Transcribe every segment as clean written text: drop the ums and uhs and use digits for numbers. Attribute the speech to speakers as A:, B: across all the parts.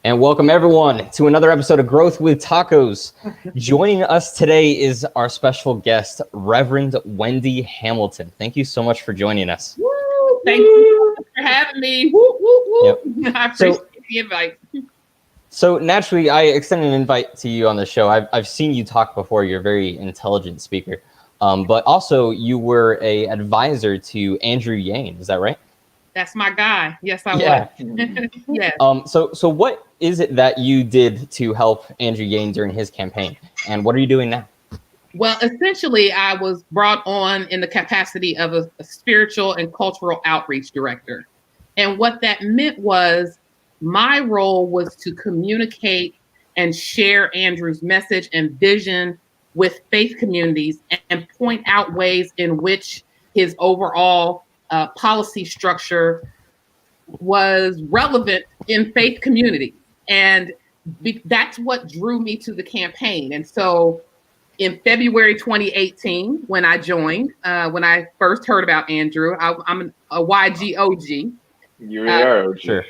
A: And welcome everyone to another episode of Growth with Tacos. Joining us today is our special guest, Reverend Wendy Hamilton. Thank you so much for joining us.
B: Woo, thank you for having me. Woo, woo, woo. Yep. I appreciate the invite.
A: So naturally, I extend an invite to you on the show. I've seen you talk before. You're a very intelligent speaker. But also you were a advisor to Andrew Yang. Is that right?
B: That's my guy. Yes, I was.
A: Yeah. So what is it that you did to help Andrew Yang during his campaign? And what are you doing now?
B: Well, essentially, I was brought on in the capacity of a spiritual and cultural outreach director. And what that meant was my role was to communicate and share Andrew's message and vision with faith communities and point out ways in which his overall policy structure was relevant in faith community. And that's what drew me to the campaign. And so in February 2018, when I joined, when I first heard about Andrew, I'm a YGOG.
C: You're
A: sure.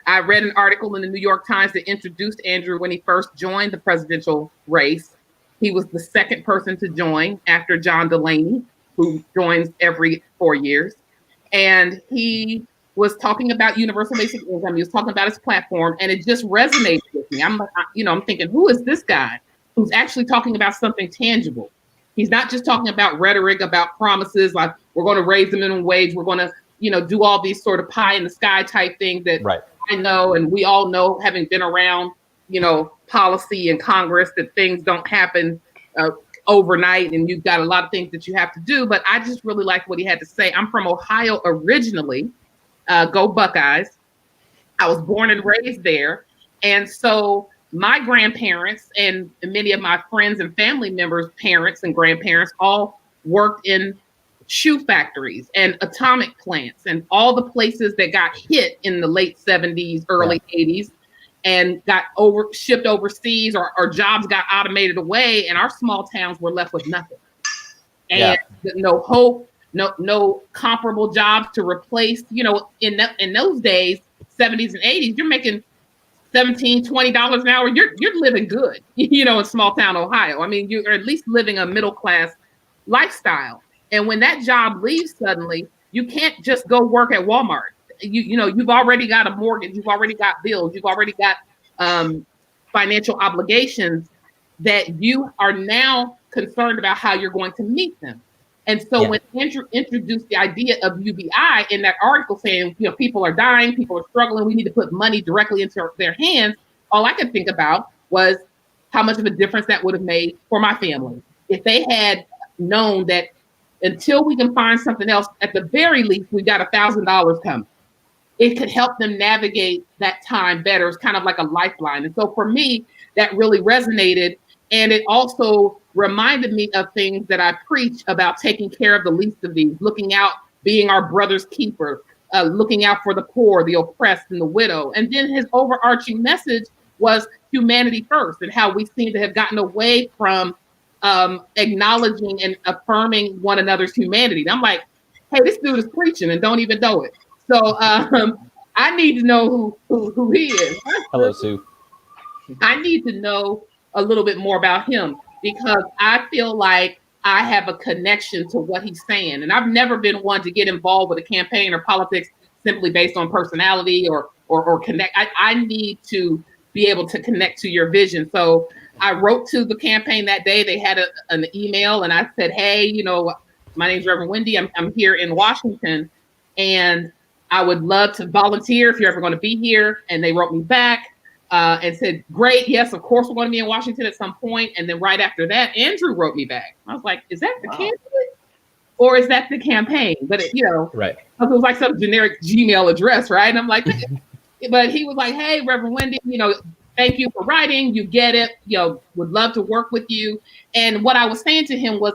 B: I read an article in the New York Times that introduced Andrew when he first joined the presidential race. He was the second person to join after John Delaney, who joins every 4 years. And he was talking about universal basic income. He was talking about his platform, and it just resonated with me. I'm thinking, who is this guy who's actually talking about something tangible? He's not just talking about rhetoric, about promises, like we're going to raise the minimum wage. We're going to, do all these sort of pie in the sky type things that
A: right.
B: I know, and we all know, having been around, policy in Congress, that things don't happen overnight, and you've got a lot of things that you have to do. But I just really liked what he had to say. I'm from Ohio originally. Go Buckeyes. I was born and raised there. And so my grandparents and many of my friends and family members' parents and grandparents all worked in shoe factories and atomic plants and all the places that got hit in the late 70s, early 80s. And got shipped overseas, or jobs got automated away, and our small towns were left with nothing. And no hope, no comparable jobs to replace. In those days, 70s and 80s, you're making $17, $20 an hour. You're living good, in small town Ohio. I mean, you're at least living a middle class lifestyle. And when that job leaves suddenly, you can't just go work at Walmart. You've already got a mortgage, you've already got bills, you've already got financial obligations that you are now concerned about how you're going to meet them. And so when Andrew introduced the idea of UBI in that article saying, people are dying, people are struggling, we need to put money directly into their hands, all I could think about was how much of a difference that would have made for my family. If they had known that until we can find something else, at the very least, we got $1,000 coming. It could help them navigate that time better. It's kind of like a lifeline. And so for me, that really resonated. And it also reminded me of things that I preach about taking care of the least of these, looking out, being our brother's keeper, looking out for the poor, the oppressed, and the widow. And then his overarching message was humanity first, and how we seem to have gotten away from acknowledging and affirming one another's humanity. And I'm like, hey, this dude is preaching and don't even know it. So I need to know who he is.
A: Hello, Sue.
B: I need to know a little bit more about him, because I feel like I have a connection to what he's saying. And I've never been one to get involved with a campaign or politics simply based on personality or connect. I need to be able to connect to your vision. So I wrote to the campaign that day. They had an email, and I said, hey, my name's Reverend Wendy. I'm here in Washington, and I would love to volunteer if you're ever going to be here. And they wrote me back and said, great. Yes, of course, we're going to be in Washington at some point. And then right after that, Andrew wrote me back. I was like, is that the candidate or is that the campaign? But,
A: right.
B: It was like some generic Gmail address, right? And I'm like, but he was like, hey, Reverend Wendy, thank you for writing. You get it. Would love to work with you. And what I was saying to him was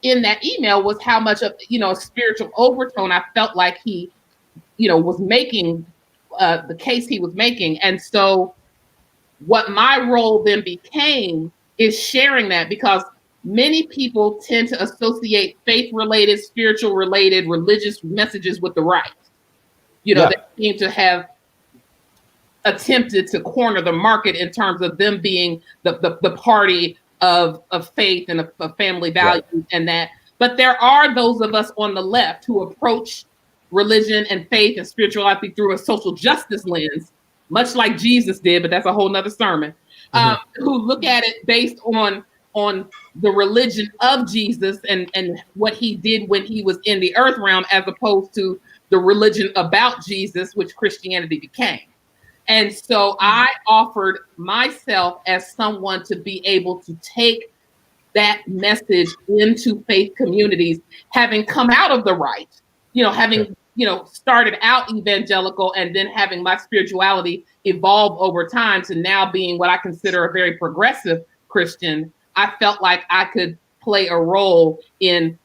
B: in that email was how much of, a spiritual overtone I felt like he, was making the case he was making. And so what my role then became is sharing that, because many people tend to associate faith-related, spiritual-related, religious messages with the right. They seem to have attempted to corner the market in terms of them being the party of faith and of family values, right, and that. But there are those of us on the left who approach religion and faith and spirituality through a social justice lens, much like Jesus did, but that's a whole nother sermon, who look at it based on the religion of Jesus and what he did when he was in the earth realm, as opposed to the religion about Jesus, which Christianity became. And so I offered myself as someone to be able to take that message into faith communities, having come out of the right, having, started out evangelical and then having my spirituality evolve over time to now being what I consider a very progressive Christian. I felt like I could play a role in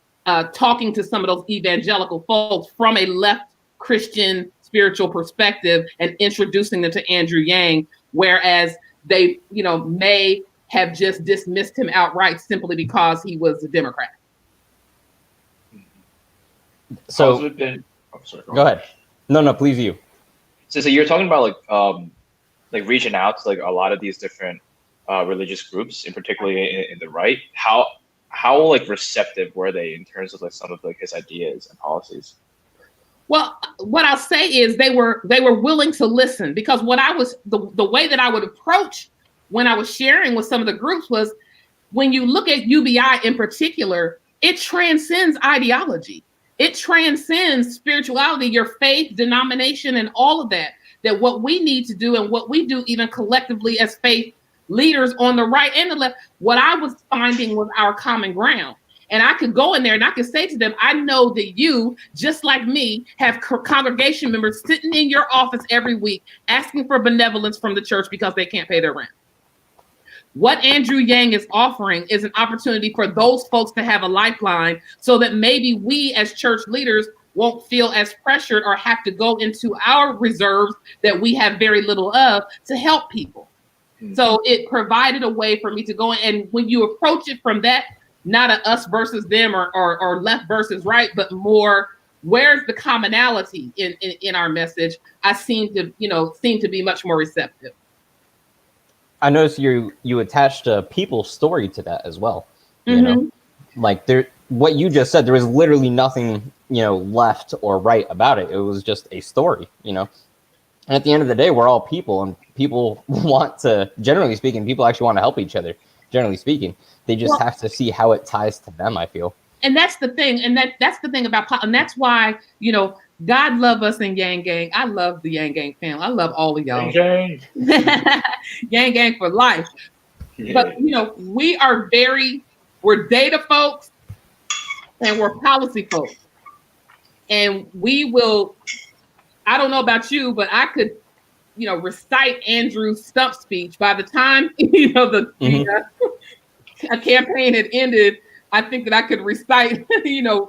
B: talking to some of those evangelical folks from a left Christian spiritual perspective and introducing them to Andrew Yang, whereas they, may have just dismissed him outright simply because he was a Democrat.
A: So go ahead. No, please you.
C: So you're talking about like reaching out to like a lot of these different religious groups, in particularly in the right. How like receptive were they in terms of like some of like his ideas and policies?
B: Well, what I'll say is they were willing to listen, because what I was the way that I would approach when I was sharing with some of the groups was, when you look at UBI in particular, it transcends ideology. It transcends spirituality, your faith, denomination, and all of that. That what we need to do and what we do even collectively as faith leaders on the right and the left, what I was finding was our common ground. And I could go in there and I could say to them, I know that you, just like me, have congregation members sitting in your office every week asking for benevolence from the church because they can't pay their rent. What Andrew Yang is offering is an opportunity for those folks to have a lifeline, so that maybe we as church leaders won't feel as pressured or have to go into our reserves that we have very little of to help people. Mm-hmm. So it provided a way for me to go in, and when you approach it from that, not a us versus them or left versus right, but more, where's the commonality in our message? I seem to be much more receptive.
A: I noticed you attached a people's story to that as well. Like what you just said, there was literally nothing, left or right about it. It was just a story, And at the end of the day, we're all people, and people want to, generally speaking, people actually want to help each other. Generally speaking, they just have to see how it ties to them, I feel.
B: And that's the thing. And that's the thing about, and that's why, God love us in Yang Gang. I love the Yang Gang family. I love all of y'all. Yang Gang. Yang Gang for life. Yeah. But, we're data folks and we're policy folks. And we will, I don't know about you, but I could, recite Andrew's stump speech. By the time, a campaign had ended, I think that I could recite,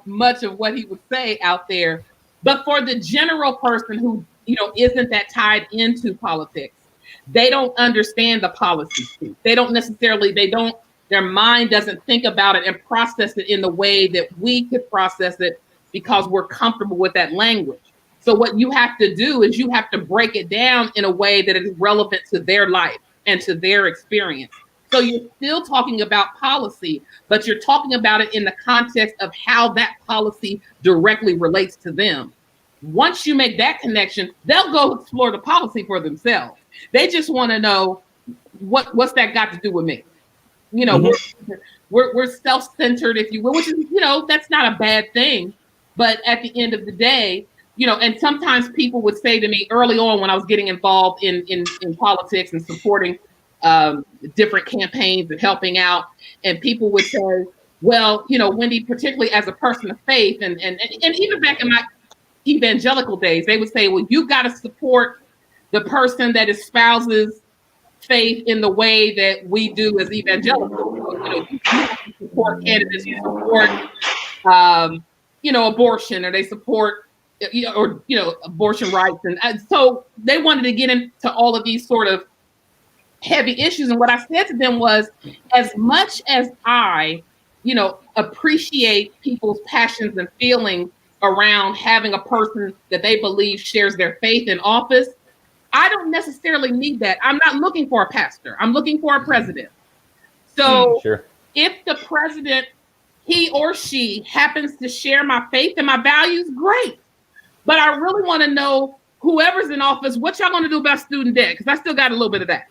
B: much of what he would say out there. But for the general person who, isn't that tied into politics, they don't understand the policy speech. Their mind doesn't think about it and process it in the way that we could process it, because we're comfortable with that language. So what you have to do is you have to break it down in a way that is relevant to their life and to their experience. So you're still talking about policy, but you're talking about it in the context of how that policy directly relates to them. Once you make that connection, they'll go explore the policy for themselves. They just want to know what's that got to do with me? We're self-centered, if you will, which is, that's not a bad thing. But at the end of the day, and sometimes people would say to me early on when I was getting involved in politics and supporting different campaigns and helping out, and people would say, well, Wendy, particularly as a person of faith, and even back in my evangelical days, they would say, well, you got to support the person that espouses faith in the way that we do as evangelicals. You support candidates who support, abortion, or they support, abortion rights. And so they wanted to get into all of these sort of heavy issues. And what I said to them was, as much as I, appreciate people's passions and feelings around having a person that they believe shares their faith in office, I don't necessarily need that. I'm not looking for a pastor. I'm looking for a president. So
A: Sure.
B: if the president, he or she happens to share my faith and my values, great. But I really want to know whoever's in office, what y'all going to do about student debt? Because I still got a little bit of that.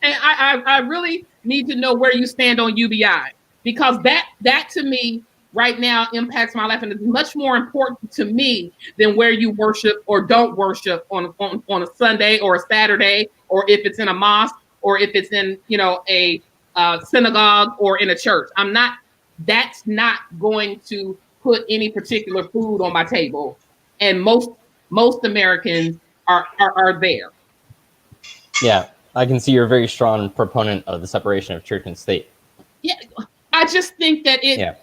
B: I really need to know where you stand on UBI, because that to me right now impacts my life and is much more important to me than where you worship or don't worship on a Sunday or a Saturday, or if it's in a mosque, or if it's in a synagogue or in a church. That's not going to put any particular food on my table, and most Americans are there.
A: Yeah, I can see you're a very strong proponent of the separation of church and state.
B: Yeah, I just think that it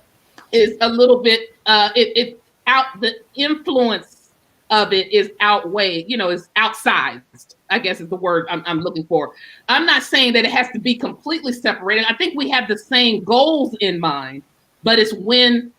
B: is a little bit the influence of it is outweighed, is outsized, I guess is the word I'm looking for. I'm not saying that it has to be completely separated. I think we have the same goals in mind, but it's when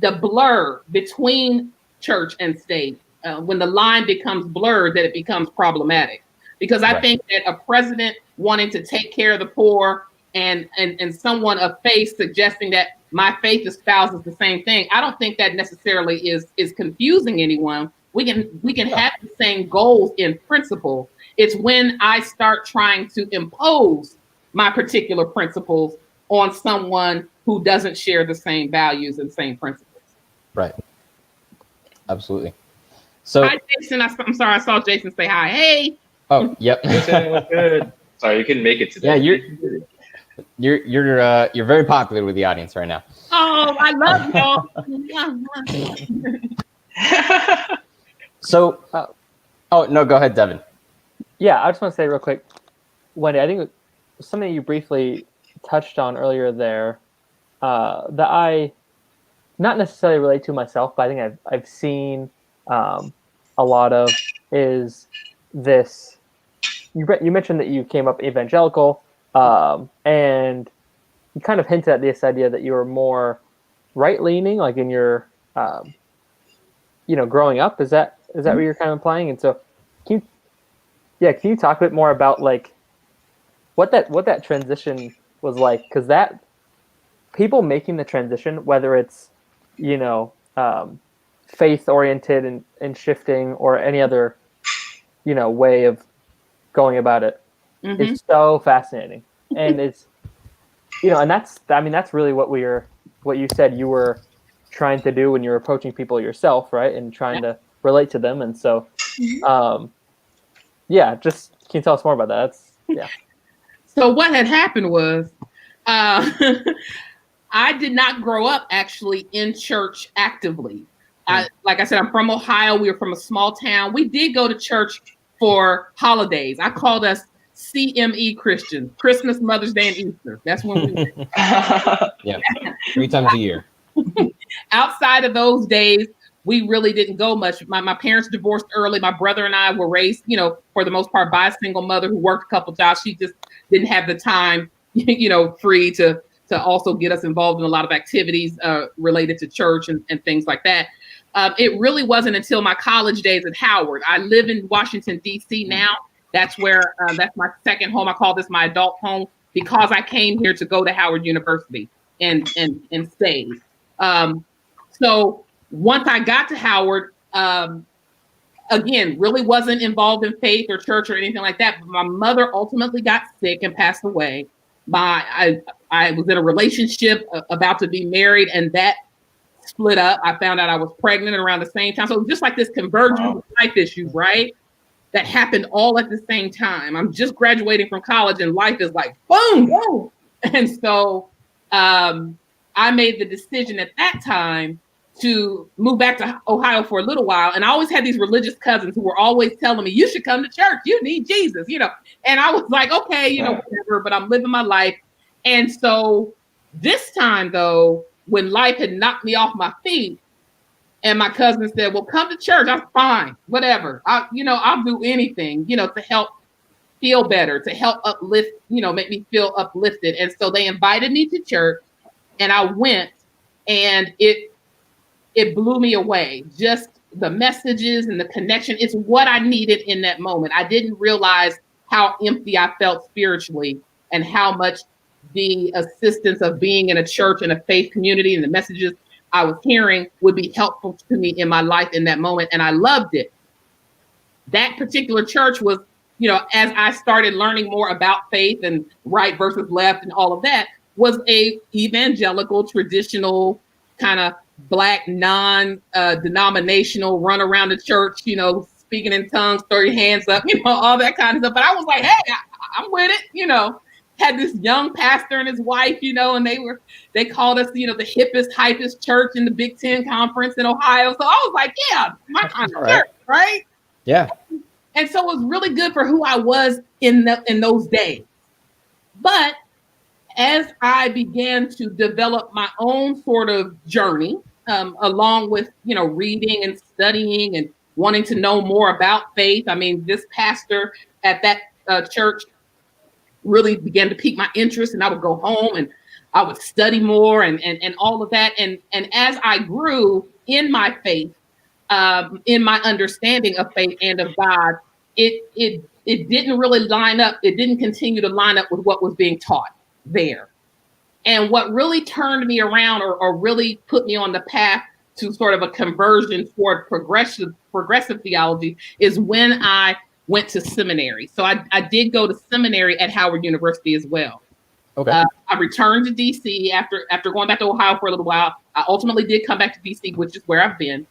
B: the blur between church and state, when the line becomes blurred, that it becomes problematic. Because I think that a president wanting to take care of the poor and someone of faith suggesting that my faith espouses the same thing, I don't think that necessarily is confusing anyone. We can have the same goals in principle. It's when I start trying to impose my particular principles on someone who doesn't share the same values and same principles.
A: Right. Absolutely. So
B: hi, Jason. I'm sorry, I saw Jason say hi. Hey.
A: Oh, yep.
C: Good. Sorry, you couldn't make it today.
A: Yeah, you're very popular with the audience right now.
B: Oh, I love y'all.
A: So, oh no, go ahead, Devin.
D: Yeah, I just want to say real quick, Wendy, I think something you briefly touched on earlier there that I not necessarily relate to myself, but I think I've seen a lot of is this. You mentioned that you came up evangelical, and you kind of hinted at this idea that you were more right-leaning, like in your, growing up. Is that what you're kind of implying? And so, can you talk a bit more about like what that transition was like? Because that people making the transition, whether it's faith-oriented and shifting or any other way of going about it, is so fascinating. And it's and that's really what you said you were trying to do when you were approaching people yourself, right? And trying to relate to them. And so just can you tell us more about that?
B: So what had happened was I did not grow up actually in church actively. Like I said, I'm from Ohio. We were from a small town. We did go to church for holidays. I called us CME Christians, Christmas, Mother's Day, and Easter. That's when we went.
A: Yeah, 3 times a year.
B: Outside of those days, we really didn't go much. My parents divorced early. My brother and I were raised, for the most part, by a single mother who worked a couple jobs. She just didn't have the time, free to also get us involved in a lot of activities related to church and things like that. It really wasn't until my college days at Howard. I live in Washington, D.C. now. That's where that's my second home. I call this my adult home because I came here to go to Howard University and stayed. So once I got to Howard, again, really wasn't involved in faith or church or anything like that. But my mother ultimately got sick and passed away. I was in a relationship about to be married, and that split up. I found out I was pregnant around the same time. So it was just like this convergence of life issues, right? That happened all at the same time. I'm just graduating from college and life is like, boom, boom. And so I made the decision at that time to move back to Ohio for a little while. And I always had these religious cousins who were always telling me, you should come to church. You need Jesus, And I was like, okay, whatever, but I'm living my life. And so this time though, when life had knocked me off my feet and my cousin said, well, come to church. I'm fine, whatever. I'll do anything, to help feel better, to help uplift, make me feel uplifted. And so they invited me to church and I went, and it blew me away. Just the messages and the connection. It's what I needed in that moment. I didn't realize how empty I felt spiritually and how much the assistance of being in a church and a faith community and the messages I was hearing would be helpful to me in my life in that moment. And I loved it. That particular church was, as I started learning more about faith and right versus left and all of that, was a evangelical, traditional kind of Black, non-denominational, run around the church, speaking in tongues, throw your hands up, all that kind of stuff. But I was like, hey, I'm with it, had this young pastor and his wife, and they called us, the hippest, hypest church in the Big Ten Conference in Ohio. So I was like, yeah, my kind of church, right?
A: Yeah.
B: And so it was really good for who I was in those days. But as I began to develop my own sort of journey, along with, reading and studying and wanting to know more about faith. I mean, this pastor at that church really began to pique my interest, and I would go home and I would study more and all of that. And as I grew in my faith, in my understanding of faith and of God, it didn't really line up. It didn't continue to line up with what was being taught there. And what really turned me around or really put me on the path to sort of a conversion toward progressive theology is when I went to seminary. So I did go to seminary at Howard University as well.
A: Okay.
B: I returned to DC after going back to Ohio for a little while. I ultimately did come back to DC, which is where I've been.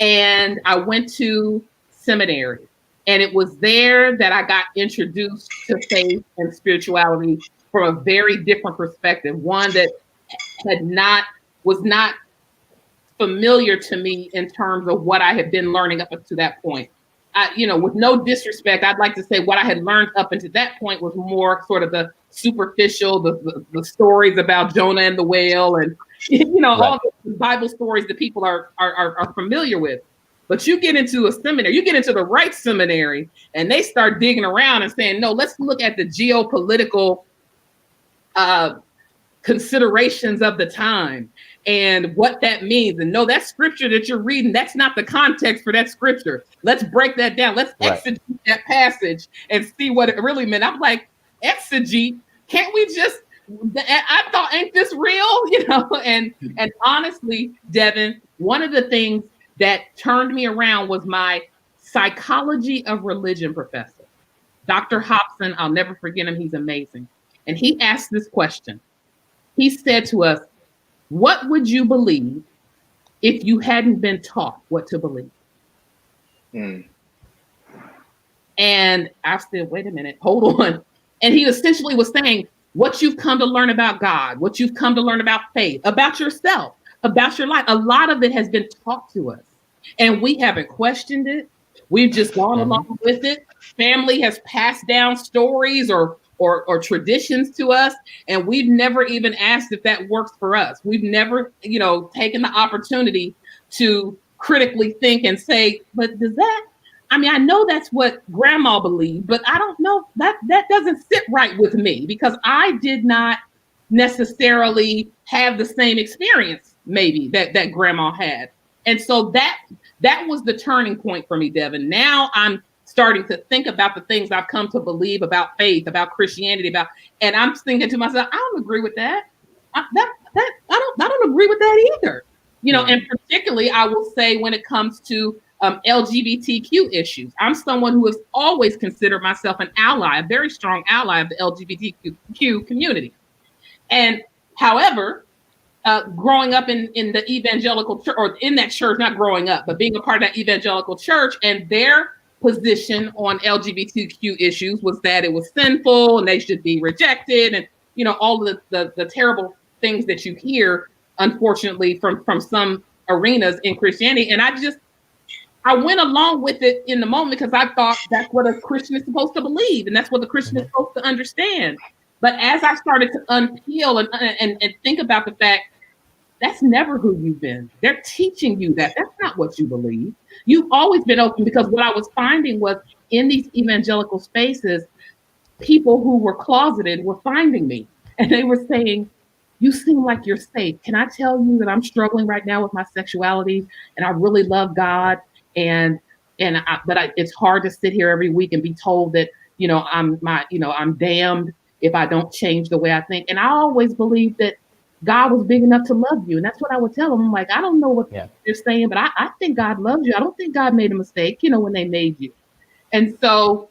B: And I went to seminary. And it was there that I got introduced to faith and spirituality from a very different perspective, one that was not familiar to me in terms of what I had been learning up to that point. With no disrespect, I'd like to say what I had learned up until that point was more sort of the superficial, the stories about Jonah and the whale, and all the Bible stories that people are familiar with. But you get into a seminary, you get into the right seminary, and they start digging around and saying, no, let's look at the geopolitical considerations of the time and what that means. And no, that scripture that you're reading, that's not the context for that scripture. Let's break that down. Let's exegete that passage and see what it really meant. I'm like, exegete? Can't we just, I thought, ain't this real? And honestly, Devin, one of the things that turned me around was my psychology of religion professor, Dr. Hobson. I'll never forget him. He's amazing. And he asked this question. He said to us, what would you believe if you hadn't been taught what to believe? And I said, wait a minute, hold on. And he essentially was saying, what you've come to learn about God, what you've come to learn about faith, about yourself, about your life, a lot of it has been taught to us. And we haven't questioned it. We've just gone along with it. Family has passed down stories or traditions to us, and we've never even asked if that works for us. We've never, taken the opportunity to critically think and say, but does that, I know that's what grandma believed, but I don't know, that doesn't sit right with me because I did not necessarily have the same experience maybe that grandma had. And so that was the turning point for me, Devin. Now I'm starting to think about the things I've come to believe about faith, about Christianity, and I'm thinking to myself, I don't agree with that. I don't agree with that either. And particularly I will say when it comes to LGBTQ issues, I'm someone who has always considered myself an ally, a very strong ally of the LGBTQ community. And however, growing up in the evangelical church, or in that church, not growing up, but being a part of that evangelical church, and their position on LGBTQ issues was that it was sinful and they should be rejected, and all of the terrible things that you hear, unfortunately, from some arenas in Christianity. And I went along with it in the moment because I thought that's what a Christian is supposed to believe, and that's what the Christian is supposed to understand. But as I started to unpeel and think about the fact, that's never who you've been. They're teaching you that. That's not what you believe. You've always been open, because what I was finding was in these evangelical spaces, people who were closeted were finding me. And they were saying, you seem like you're safe. Can I tell you that I'm struggling right now with my sexuality and I really love God? It's hard to sit here every week and be told that, I'm damned if I don't change the way I think. And I always believed that God was big enough to love you. And that's what I would tell them. I'm like, I don't know what you're saying, but I think God loves you. I don't think God made a mistake, when they made you. And so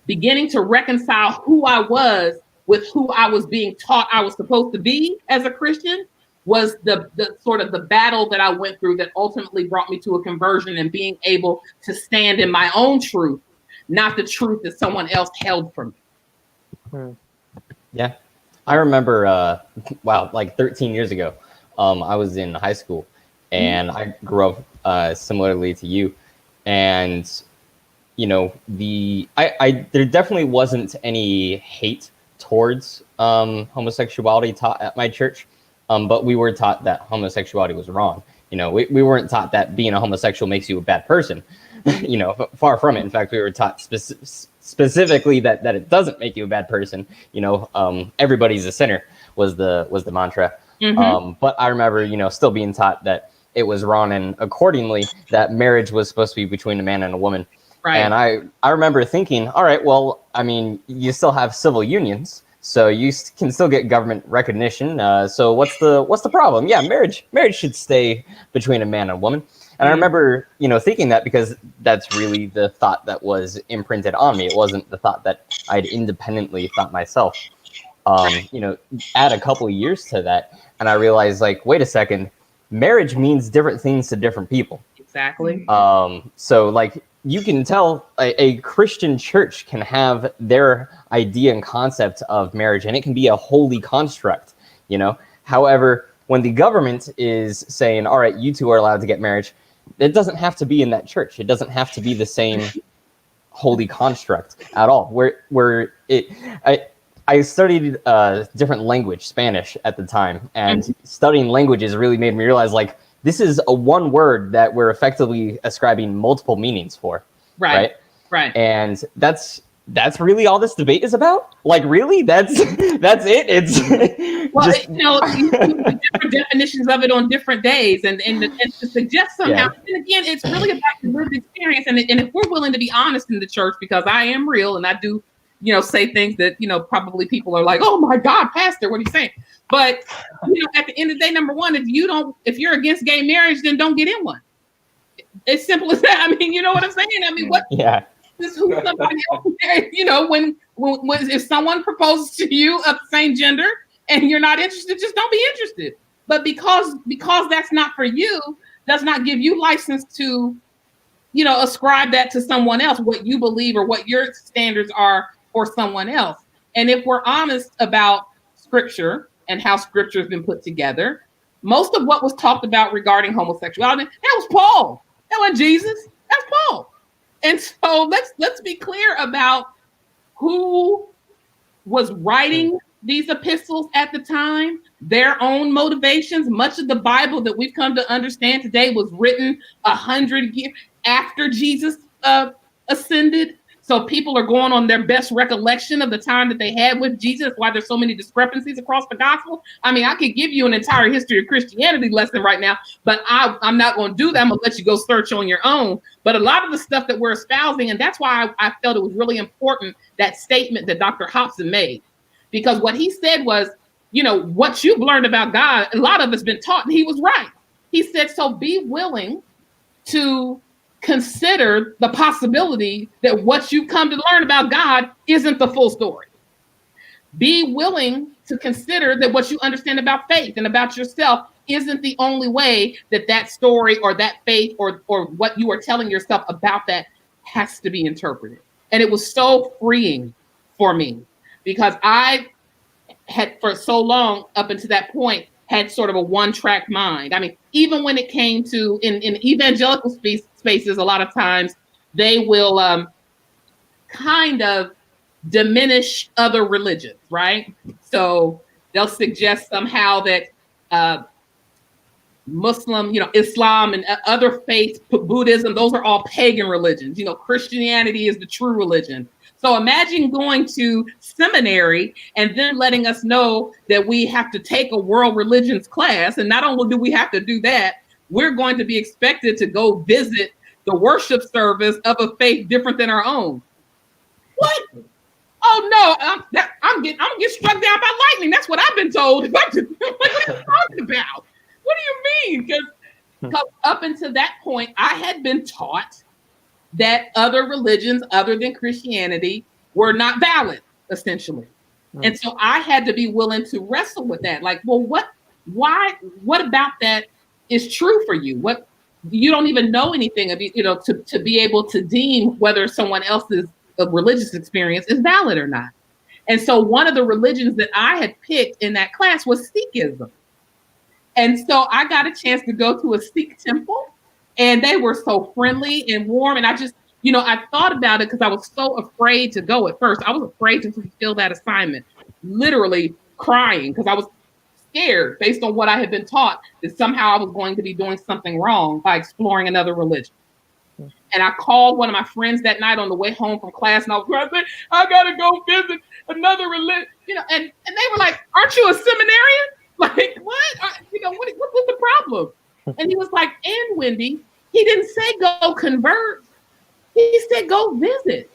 B: beginning to reconcile who I was with who I was being taught I was supposed to be as a Christian was the sort of the battle that I went through that ultimately brought me to a conversion and being able to stand in my own truth, not the truth that someone else held from me.
A: Yeah. I remember, like 13 years ago, I was in high school and I grew up similarly to you. And, there definitely wasn't any hate towards homosexuality taught at my church. But we were taught that homosexuality was wrong. We weren't taught that being a homosexual makes you a bad person. Far from it. In fact, we were taught specifically that it doesn't make you a bad person. Everybody's a sinner was the mantra. But I remember, still being taught that it was wrong, and accordingly, that marriage was supposed to be between a man and a woman. Right. And I remember thinking, all right, well, I mean, you still have civil unions, so you can still get government recognition. So what's the problem? Yeah, marriage should stay between a man and a woman. And I remember, thinking that because that's really the thought that was imprinted on me. It wasn't the thought that I'd independently thought myself. Add a couple of years to that, and I realized, like, wait a second, marriage means different things to different people.
B: Exactly.
A: So, like, you can tell a Christian church can have their idea and concept of marriage, and it can be a holy construct, However, when the government is saying, all right, you two are allowed to get marriage, it doesn't have to be in that church. It doesn't have to be the same holy construct at all. I studied different language, Spanish, at the time, and studying languages really made me realize, like, this is a one word that we're effectively ascribing multiple meanings for. Right. And that's really all this debate is about? Like, really? That's it? It's
B: you have different definitions of it on different days, and to suggest somehow, and again, it's really about the lived experience. And if we're willing to be honest in the church, because I am real and I do, say things that, probably people are like, oh my God, Pastor, what are you saying? But, at the end of the day, number one, if you're against gay marriage, then don't get in one. It's simple as that. I mean, you know what I'm saying? I mean, what? Yeah. This who somebody else, when if someone proposes to you of the same gender and you're not interested, just don't be interested. But because that's not for you, does not give you license to, ascribe that to someone else, what you believe or what your standards are for someone else. And if we're honest about Scripture and how Scripture has been put together, most of what was talked about regarding homosexuality, that was Paul. That wasn't Jesus. That's Paul. And so let's be clear about who was writing these epistles at the time, their own motivations. Much of the Bible that we've come to understand today was written 100 years after Jesus ascended. So people are going on their best recollection of the time that they had with Jesus, why there's so many discrepancies across the gospel. I mean, I could give you an entire history of Christianity lesson right now, but I'm not going to do that. I'm going to let you go search on your own. But a lot of the stuff that we're espousing, and that's why I felt it was really important, that statement that Dr. Hobson made, because what he said was, what you've learned about God, a lot of it's been taught, and he was right. He said, so be willing to consider the possibility that what you've come to learn about God isn't the full story. Be willing to consider that what you understand about faith and about yourself isn't the only way that story or that faith or what you are telling yourself about that has to be interpreted. And it was so freeing for me because I had for so long up until that point had sort of a one-track mind. I mean, even when it came to in evangelical spaces, a lot of times they will kind of diminish other religions, right? So they'll suggest somehow that Muslim, Islam and other faiths, Buddhism, those are all pagan religions. Christianity is the true religion. So imagine going to seminary and then letting us know that we have to take a world religions class. And not only do we have to do that, we're going to be expected to go visit the worship service of a faith different than our own. What? Oh no, I'm getting struck down by lightning. That's what I've been told. What are you talking about? What do you mean? Because up until that point, I had been taught that other religions other than Christianity were not valid, essentially. And so I had to be willing to wrestle with that. Like, well, what about that is true for you? What, you don't even know anything of, to be able to deem whether someone else's religious experience is valid or not. And so one of the religions that I had picked in that class was Sikhism. And so I got a chance to go to a Sikh temple, and they were so friendly and warm. And I just, I thought about it because I was so afraid to go at first. I was afraid to fulfill that assignment, literally crying because I was scared based on what I had been taught that somehow I was going to be doing something wrong by exploring another religion. And I called one of my friends that night on the way home from class, and I was crying, I gotta go visit another religion, and they were like, "Aren't you a seminarian? Like, what? What's the problem?" And he was like, "And Wendy, he didn't say go convert. He said go visit."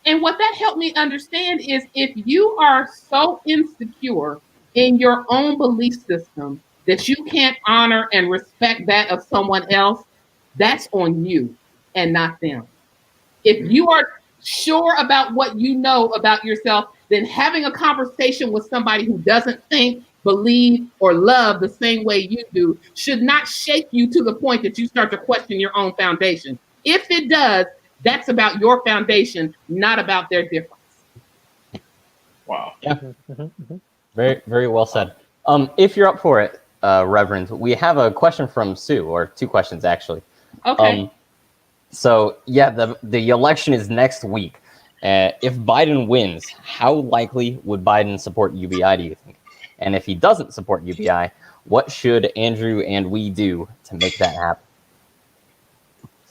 B: And what that helped me understand is if you are so insecure in your own belief system that you can't honor and respect that of someone else, that's on you and not them. If you are sure about what you know about yourself, then having a conversation with somebody who doesn't think, believe, or love the same way you do should not shake you to the point that you start to question your own foundation. If it does, that's about your foundation, not about their difference.
C: Wow.
A: Yeah. Very, very well said. If you're up for it, Reverend, we have a question from Sue, or two questions actually.
B: Okay.
A: So yeah, the election is next week. If Biden wins, how likely would Biden support UBI, do you think? And if he doesn't support UBI, what should Andrew and we do to make that happen?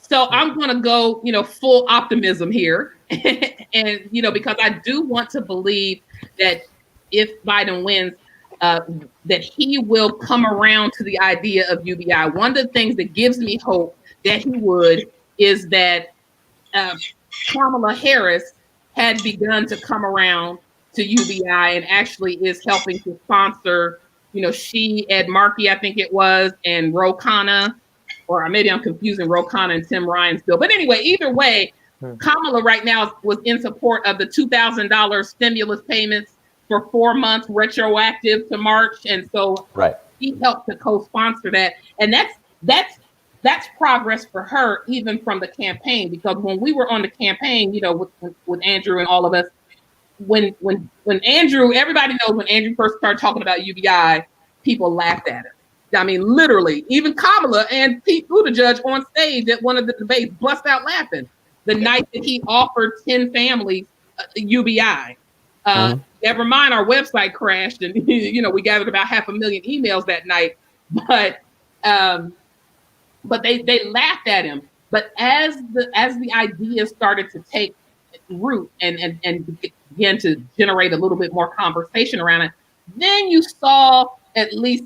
B: So I'm going to go, full optimism here. And, because I do want to believe that if Biden wins, that he will come around to the idea of UBI. One of the things that gives me hope that he would is that Kamala Harris had begun to come around to UBI and actually is helping to sponsor, she, Ed Markey, I think it was, and Ro Khanna, or maybe I'm confusing Ro Khanna and Tim Ryan's bill. But anyway, either way, Kamala right now was in support of the $2,000 stimulus payments for 4 months, retroactive to March. And so he helped to co-sponsor that. And that's progress for her, even from the campaign, because when we were on the campaign, with Andrew and all of us, when Andrew, everybody knows when Andrew first started talking about UBI, people laughed at him. I mean, literally, even Kamala and Pete Buttigieg on stage at one of the debates bust out laughing the night that he offered 10 families UBI. Never mind, our website crashed, and we gathered about 500,000 emails that night. But they laughed at him. But as the idea started to take root and began to generate a little bit more conversation around it, then you saw at least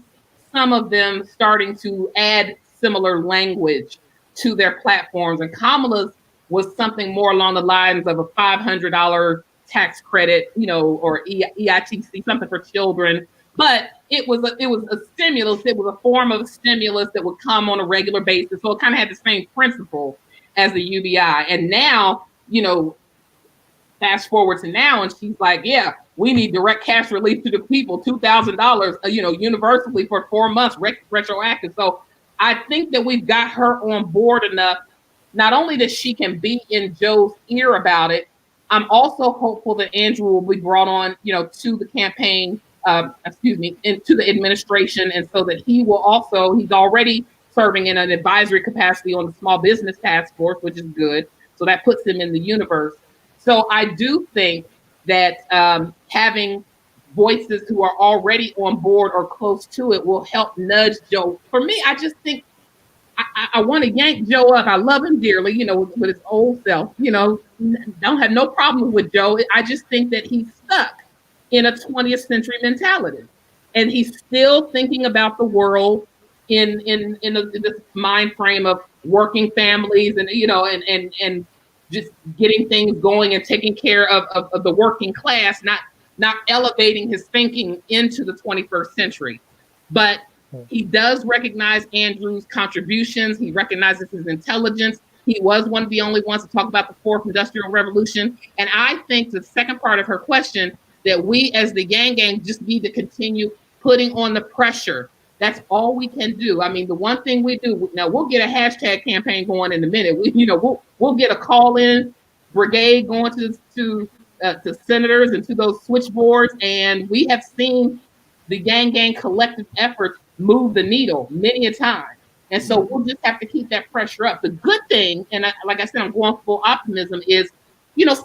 B: some of them starting to add similar language to their platforms. And Kamala's was something more along the lines of a $500 tax credit, or EITC, something for children. But it was a stimulus. It was a form of a stimulus that would come on a regular basis. So it kind of had the same principle as the UBI. And now, fast forward to now, and she's like, yeah, we need direct cash relief to the people, $2,000, universally for 4 months, retroactive. So I think that we've got her on board enough, not only that she can be in Joe's ear about it. I'm also hopeful that Andrew will be brought on, to the campaign, into the administration. And so that he will also, he's already serving in an advisory capacity on the Small Business Task Force, which is good. So that puts him in the universe. So I do think that having voices who are already on board or close to it will help nudge Joe. For me, I just think I want to yank Joe up. I love him dearly, with his old self, don't have no problem with Joe. I just think that he's stuck in a 20th century mentality, and he's still thinking about the world in this mind frame of working families and and just getting things going and taking care of the working class, not elevating his thinking into the 21st century. But he does recognize Andrew's contributions. He recognizes his intelligence. He was one of the only ones to talk about the fourth industrial revolution. And I think the second part of her question, that we as the Yang Gang just need to continue putting on the pressure. That's all we can do. I mean, the one thing we do now, we'll get a hashtag campaign going in a minute. We'll get a call-in brigade going to senators and to those switchboards, and we have seen the Yang Gang collective efforts move the needle many a time. And so we'll just have to keep that pressure up. The good thing, and like I said, I'm going full optimism, is,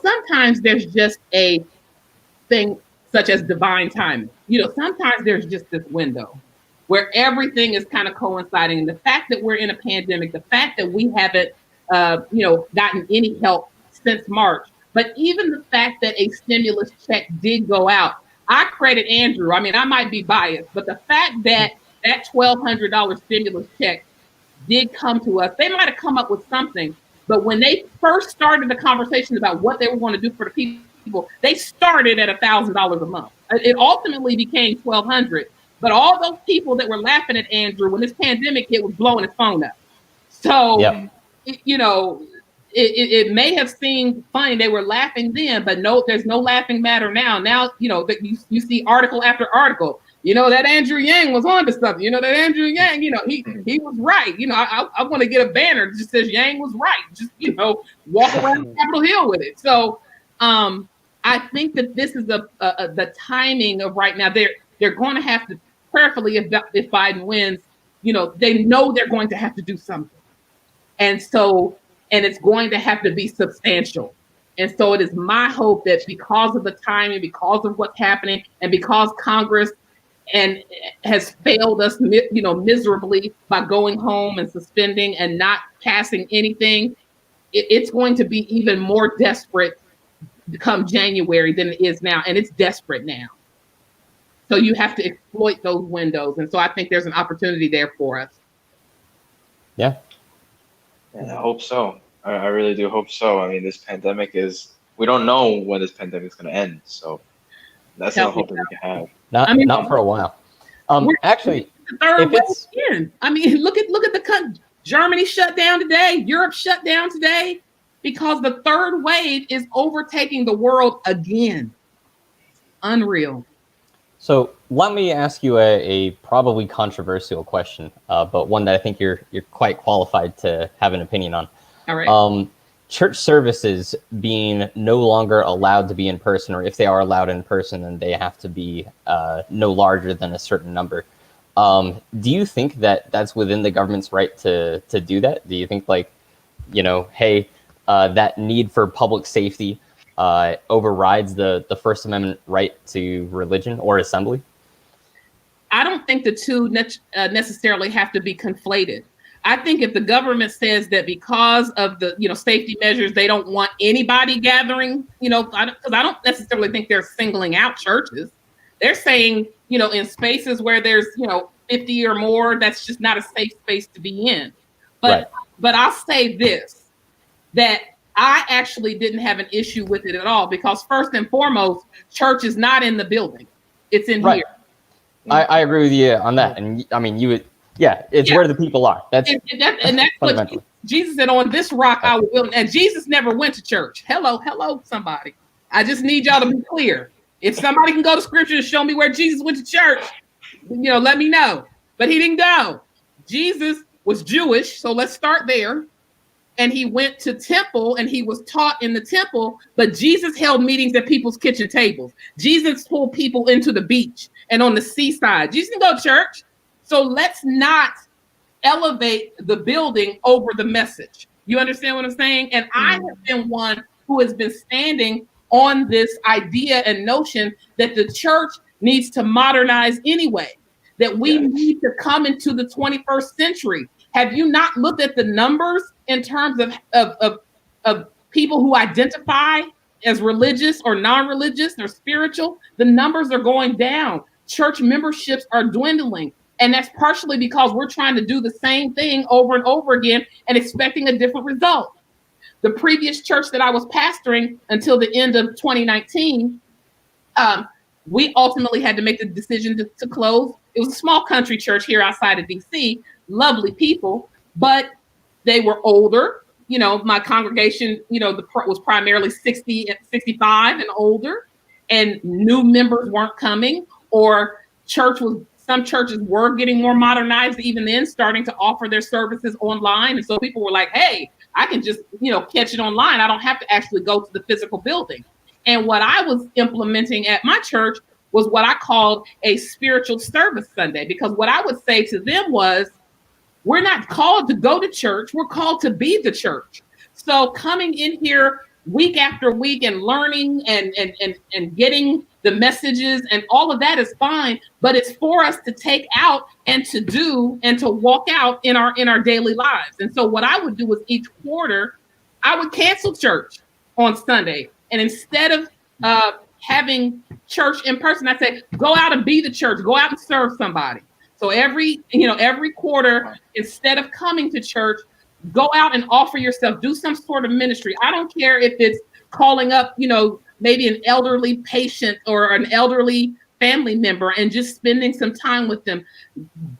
B: sometimes there's just a thing such as divine timing. Sometimes there's just this window where everything is kind of coinciding. And the fact that we're in a pandemic, the fact that we haven't, gotten any help since March, but even the fact that a stimulus check did go out, I credit Andrew. I mean, I might be biased, but the fact that that $1,200 stimulus check did come to us, they might have come up with something, but when they first started the conversation about what they were going to do for the people, they started at $1,000 a month. It ultimately became $1,200. But all those people that were laughing at Andrew when this pandemic hit was blowing his phone up. So,
A: Yep.
B: It may have seemed funny. They were laughing then, but no, there's no laughing matter now. Now, you see article after article. That Andrew Yang was on to something. That Andrew Yang, he was right. I want to get a banner that just says Yang was right. Just, walk around Capitol Hill with it. So I think that this is the timing of right now. They're going to have to prayerfully, if Biden wins, they know they're going to have to do something. And it's going to have to be substantial. And so it is my hope that because of the timing, because of what's happening, and because Congress has failed us, miserably by going home and suspending and not passing anything, it's going to be even more desperate come January than it is now. And it's desperate now. So you have to exploit those windows. And so I think there's an opportunity there for us.
A: Yeah.
C: And I hope so. I really do hope so. I mean, this pandemic we don't know when this pandemic is going to end. So that's the hope that we can have.
A: Not for a while. Actually,
B: the third wave again. I mean, look at the Germany shut down today. Europe shut down today because the third wave is overtaking the world again. Unreal. So
A: let me ask you a probably controversial question, but one that I think you're quite qualified to have an opinion on.
B: All right.
A: Church services being no longer allowed to be in person, or if they are allowed in person, then they have to be no larger than a certain number. Do you think that that's within the government's right to do that? Do you think that need for public safety overrides the First Amendment right to religion or assembly?
B: I don't think the two necessarily have to be conflated. I think if the government says that because of the safety measures, they don't want anybody gathering, because I don't necessarily think they're singling out churches. They're saying, in spaces where there's 50 or more, that's just not a safe space to be in. But I'll say this, that I actually didn't have an issue with it at all, because first and foremost, church is not in the building. It's in here.
A: I agree with you on that. And I mean, it's where the people are. That's
B: what Jesus said, on this rock I will build. And Jesus never went to church. Hello, somebody. I just need y'all to be clear. If somebody can go to scripture to show me where Jesus went to church, let me know. But he didn't go. Jesus was Jewish, so let's start there. And he went to temple and he was taught in the temple, but Jesus held meetings at people's kitchen tables. Jesus pulled people into the beach and on the seaside. Jesus didn't go to church. So let's not elevate the building over the message. You understand what I'm saying? And I have been one who has been standing on this idea and notion that the church needs to modernize anyway, that we need to come into the 21st century. Have you not looked at the numbers in terms of people who identify as religious or non-religious or spiritual? The numbers are going down. Church memberships are dwindling. And that's partially because we're trying to do the same thing over and over again and expecting a different result. The previous church that I was pastoring until the end of 2019, we ultimately had to make the decision to close. It was a small country church here outside of DC, lovely people, but they were older. You know, my congregation, you know, was primarily 60 and 65 and older, and new members weren't coming, or some churches were getting more modernized even then, starting to offer their services online. And so people were like, hey, I can just, you know, catch it online. I don't have to actually go to the physical building. And what I was implementing at my church was what I called a spiritual service Sunday, because what I would say to them was, we're not called to go to church. We're called to be the church. So coming in here week after week and learning and getting the messages and all of that is fine, but it's for us to take out and to do and to walk out in our daily lives. And so what I would do was each quarter, I would cancel church on Sunday. And instead of having church in person, I say, go out and be the church, go out and serve somebody. So every quarter, instead of coming to church, go out and offer yourself, do some sort of ministry. I don't care if it's calling up, you know, maybe an elderly patient or an elderly family member and just spending some time with them.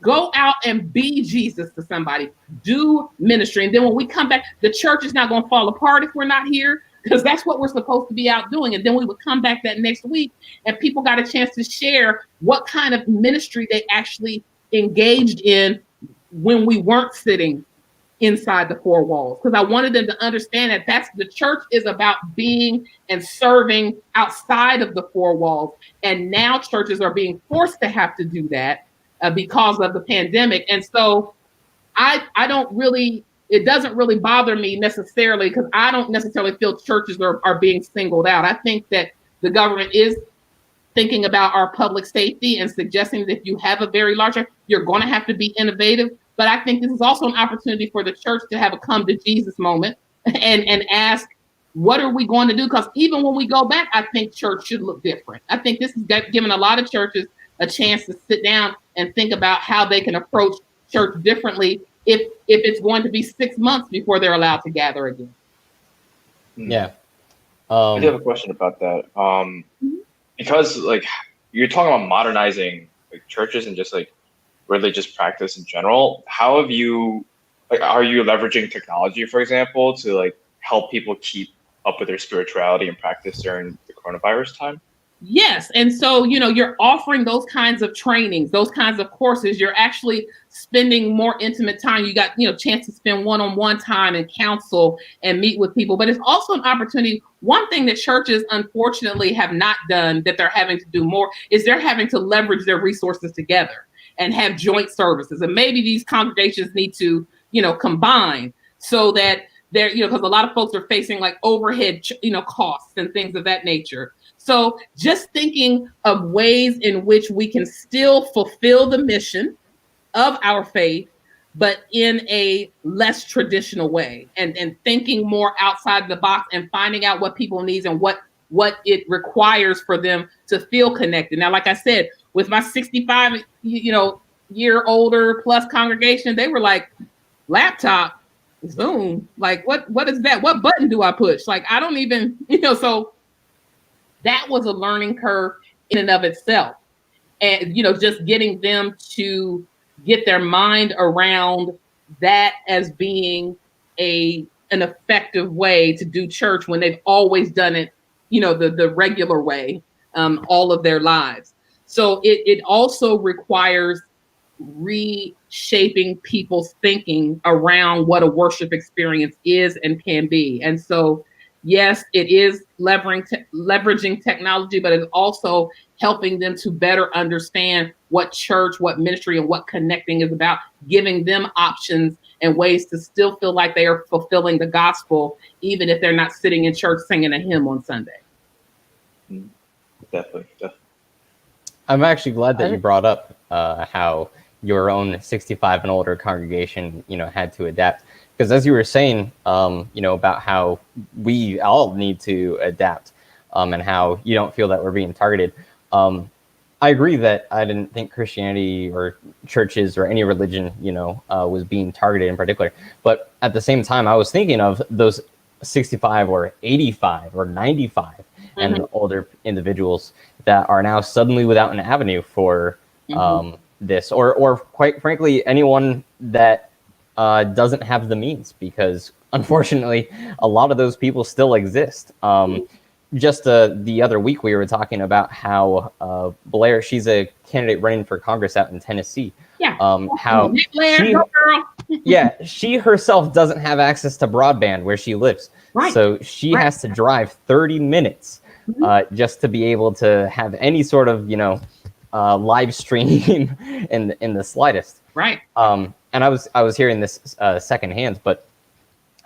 B: Go out and be Jesus to somebody, do ministry. And then when we come back, the church is not going to fall apart if we're not here, because that's what we're supposed to be out doing. And then we would come back that next week and people got a chance to share what kind of ministry they actually engaged in when we weren't sitting inside the four walls. Because I wanted them to understand that the church is about being and serving outside of the four walls. And now churches are being forced to have to do that because of the pandemic. And so it doesn't really bother me necessarily, because I don't necessarily feel churches are being singled out. I think that the government is thinking about our public safety and suggesting that if you have a very large church, you're going to have to be innovative. But I think this is also an opportunity for the church to have a come to Jesus moment and ask, what are we going to do? Because even when we go back, I think church should look different. I think this is giving a lot of churches a chance to sit down and think about how they can approach church differently if it's going to be 6 months before they're allowed to gather again.
A: Yeah.
C: I do have a question about that. Because like you're talking about modernizing like churches and just like religious practice in general, how have you, like, are you leveraging technology, for example, to like help people keep up with their spirituality and practice during the coronavirus time?
B: Yes. And so, you know, you're offering those kinds of trainings, those kinds of courses. You're actually spending more intimate time. You got, you know, chance to spend one-on-one time and counsel and meet with people. But it's also an opportunity. One thing that churches, unfortunately, have not done that they're having to do more is they're having to leverage their resources together and have joint services. And maybe these congregations need to, you know, combine so that they're, you know, because a lot of folks are facing like overhead, you know, costs and things of that nature. So just thinking of ways in which we can still fulfill the mission of our faith, but in a less traditional way, and thinking more outside the box and finding out what people need and what it requires for them to feel connected. Now, like I said, with my 65, you know, year older plus congregation, they were like, laptop, Zoom, like what is that? What button do I push? Like, I don't even, you know, so that was a learning curve in and of itself. And, you know, just getting them to get their mind around that as being an effective way to do church when they've always done it, you know, the regular way, all of their lives. So it also requires reshaping people's thinking around what a worship experience is and can be. And so, yes, it is leveraging technology, but it's also helping them to better understand what church, what ministry, and what connecting is about, giving them options and ways to still feel like they are fulfilling the gospel, even if they're not sitting in church singing a hymn on Sunday.
C: Definitely.
A: I'm actually glad that you brought up how your own 65 and older congregation, you know, had to adapt. Because as you were saying, you know, about how we all need to adapt and how you don't feel that we're being targeted. I agree that I didn't think Christianity or churches or any religion, was being targeted in particular. But at the same time, I was thinking of those 65 or 85 or 95 and older individuals that are now suddenly without an avenue for this, or quite frankly, anyone that doesn't have the means, because unfortunately, a lot of those people still exist. Just the other week, we were talking about how Blair, she's a candidate running for Congress out in Tennessee.
B: Yeah.
A: How
B: Blair,
A: she,
B: go girl.
A: yeah, she herself doesn't have access to broadband where she lives.
B: Right.
A: So she has to drive 30 minutes just to be able to have any sort of, live streaming in the slightest.
B: Right.
A: And I was hearing this secondhand, but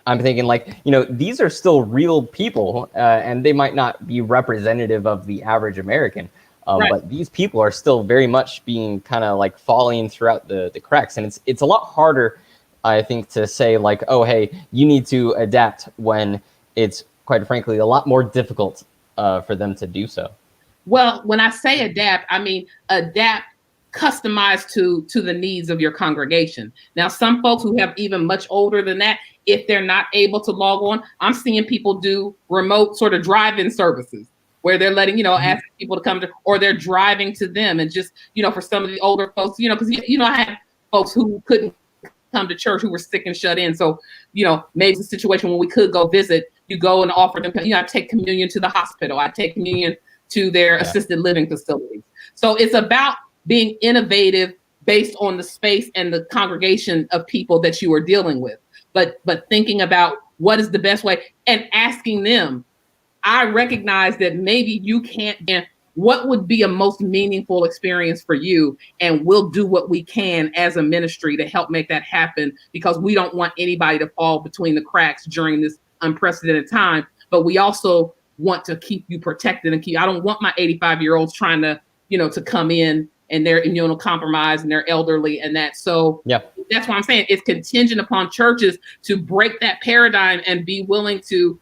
A: I'm thinking, like, these are still real people, and they might not be representative of the average American, but these people are still very much being kind of like falling throughout the cracks. And it's a lot harder, I think, to say like, oh, hey, you need to adapt, when it's quite frankly a lot more difficult for them to do so.
B: Well, when I say adapt, I mean adapt customized to the needs of your congregation. Now, some folks who have even much older than that, if they're not able to log on, I'm seeing people do remote sort of drive-in services where they're letting, asking people to come to, or they're driving to them, and just, for some of the older folks, because, I had folks who couldn't come to church who were sick and shut in. So, maybe it's a situation when we could go visit, you go and offer them, I take communion to the hospital. I take communion to their assisted living facilities. So it's about being innovative based on the space and the congregation of people that you are dealing with. But thinking about what is the best way and asking them, I recognize that maybe you can't, and what would be a most meaningful experience for you? And we'll do what we can as a ministry to help make that happen, because we don't want anybody to fall between the cracks during this unprecedented time. But we also want to keep you protected and I don't want my 85-year-olds trying to, to come in and they're immunocompromised and they're elderly and that. So that's why I'm saying it's contingent upon churches to break that paradigm and be willing to